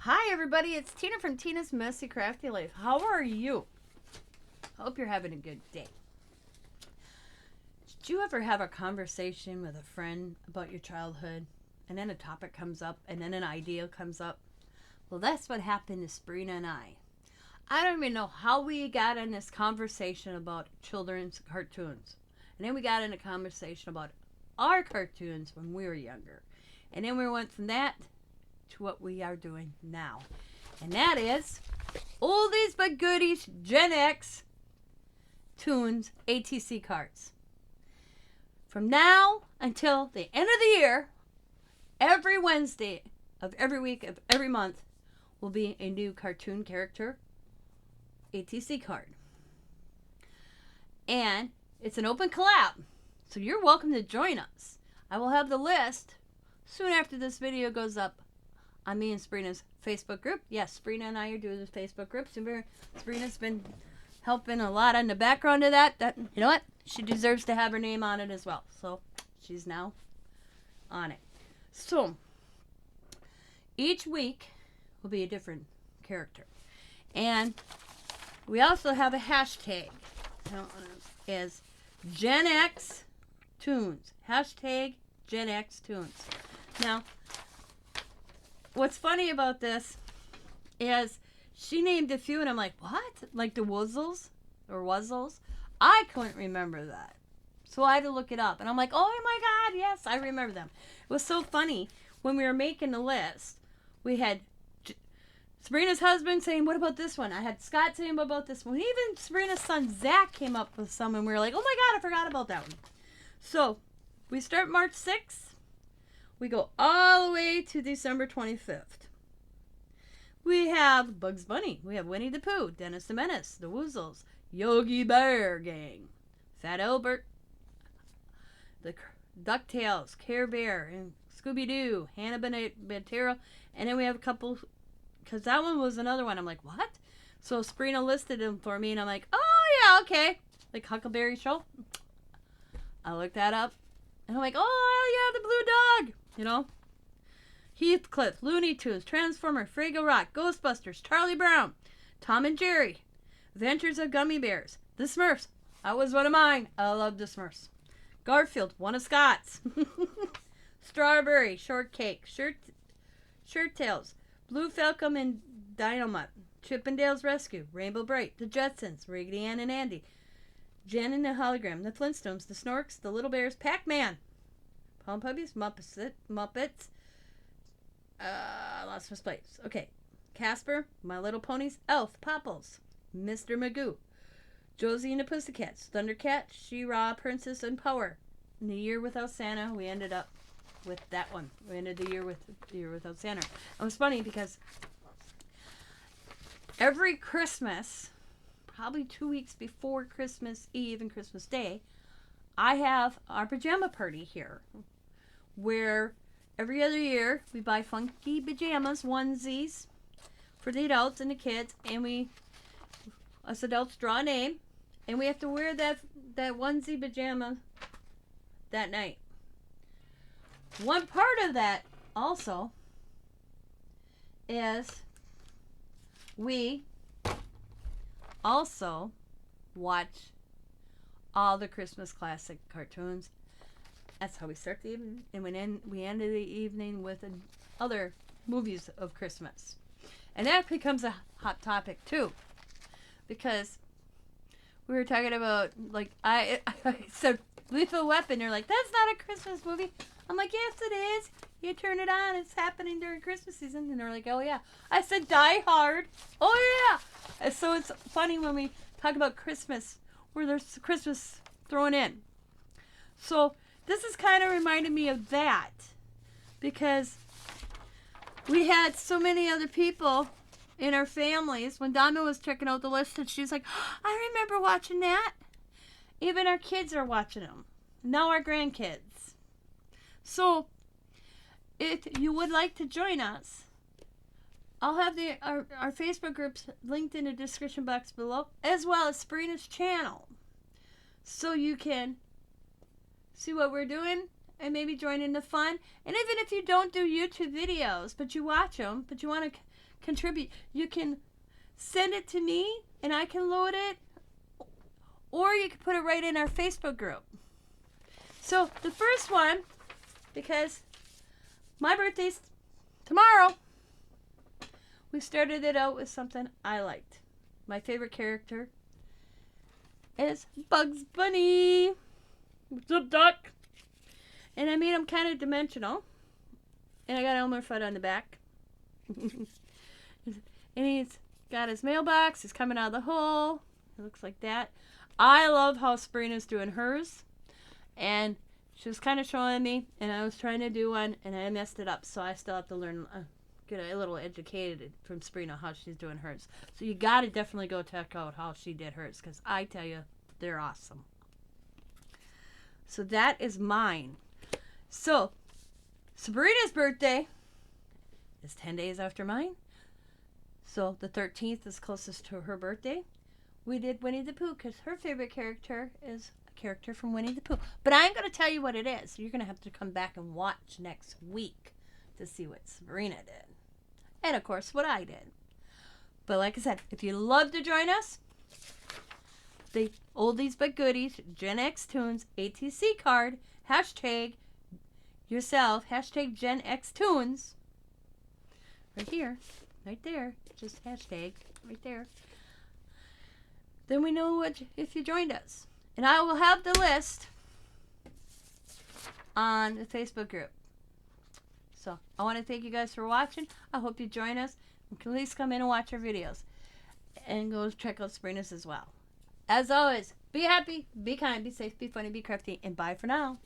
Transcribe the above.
Hi everybody, it's Tina from Tina's Messy Crafty Life. How are you? Hope you're having a good day. Did you ever have a conversation with a friend about your childhood and then a topic comes up and then an idea comes up? Well, that's what happened to Sabrina and I. I don't even know how we got in this conversation about children's cartoons. And then we got in a conversation about our cartoons when we were younger. And then we went from that to what we are doing now. And that is Oldies but Goodies Gen X Toons ATC cards. From now until the end of the year, every Wednesday of every week of every month will be a new cartoon character ATC card. And it's an open collab, so you're welcome to join us. I will have the list soon after this video goes up on me and Sabrina's Facebook group. Yes, Sabrina and I are doing this Facebook group. Sabrina's been helping a lot on the background of that. You know what? She deserves to have her name on it as well. So she's now on it. So each week will be a different character. And we also have a hashtag as Gen X Toons. Hashtag Gen X Toons. Now, what's funny about this is she named a few and I'm like, what? Like the Wuzzles or Wuzzles? I couldn't remember that. So I had to look it up. And I'm like, oh my God, yes, I remember them. It was so funny. When we were making the list, we had Sabrina's husband saying, what about this one? I had Scott saying, what about this one? Even Sabrina's son, Zach, came up with some and we were like, oh my God, I forgot about that one. So we start March 6th. We go all the way to December 25th. We have Bugs Bunny. We have Winnie the Pooh, Dennis the Menace, the Wuzzles, Yogi Bear Gang, Fat Albert, the DuckTales, Care Bear, and Scooby-Doo, Hanna-Barbera, and then we have a couple, because that one was another one. I'm like, what? So Sabrina listed them for me, and I'm like, oh yeah, okay. Like Huckleberry Show. I looked that up, and I'm like, oh yeah, the Blue Dog. You know, Heathcliff, Looney Tunes, Transformer, Fraggle Rock, Ghostbusters, Charlie Brown, Tom and Jerry, Adventures of Gummy Bears, The Smurfs. That was one of mine. I love The Smurfs. Garfield, one of Scott's. Strawberry Shortcake, Shirt Tails, Blue Falcon and Dynamite, Chip and Dale's Rescue, Rainbow Bright, The Jetsons, Raggedy Ann and Andy, Jen and the Hologram, The Flintstones, The Snorks, The Little Bears, Pac-Man, Paw Puppies, Muppets, lost my place. Okay. Casper, My Little Ponies, Elf, Popples, Mr. Magoo, Josie and the Pussycats, Thundercat, She-Ra, Princess and Power. In the Year Without Santa, we ended up with that one. We ended the year with the Year Without Santa. It was funny because every Christmas, probably 2 weeks before Christmas Eve and Christmas Day, I have our pajama party here, where every other year we buy funky pajamas, onesies, for the adults and the kids, and us adults draw a name, and we have to wear that onesie pajama that night. One part of that also is we also watch all the Christmas classic cartoons. That's how we start the evening, and we ended the evening with other movies of Christmas. And that becomes a hot topic too, because we were talking about, like, I said Lethal Weapon. They're like, that's not a Christmas movie. I'm like, yes it is. You turn it on, it's happening during Christmas season. And they're like, oh yeah. I said Die Hard. Oh yeah. And so it's funny when we talk about Christmas, where there's Christmas thrown in. So this is kind of reminded me of that, because we had so many other people in our families. When Donna was checking out the list, and she's like, oh, I remember watching that. Even our kids are watching them. Now our grandkids. So if you would like to join us, I'll have our Facebook groups linked in the description box below, as well as Sabrina's channel, so you can see what we're doing and maybe join in the fun. And even if you don't do YouTube videos, but you watch them, but you want to contribute, you can send it to me and I can load it, or you can put it right in our Facebook group. So the first one, because my birthday's tomorrow, we started it out with something I liked. My favorite character is Bugs Bunny. What's up, Doc? And I made him kind of dimensional. And I got Elmer Fudd on the back. And he's got his mailbox. He's coming out of the hole. It looks like that. I love how Sabrina's doing hers. And she was kind of showing me. And I was trying to do one. And I messed it up. So I still have to learn, get a little educated from Sabrina how she's doing hers. So you got to definitely go check out how she did hers. Because I tell you, they're awesome. So that is mine. So, Sabrina's birthday is 10 days after mine. So, the 13th is closest to her birthday. We did Winnie the Pooh because her favorite character is a character from Winnie the Pooh. But I ain't going to tell you what it is. You're going to have to come back and watch next week to see what Sabrina did. And, of course, what I did. But like I said, if you love to join us, the Oldies but Goodies, Gen X Toons, ATC Card, hashtag yourself, hashtag Gen X Toons. Right here, right there, just hashtag right there. Then we know what if you joined us. And I will have the list on the Facebook group. So I want to thank you guys for watching. I hope you join us. And can at least come in and watch our videos. And go check out Sabrina's as well. As always, be happy, be kind, be safe, be funny, be crafty, and bye for now.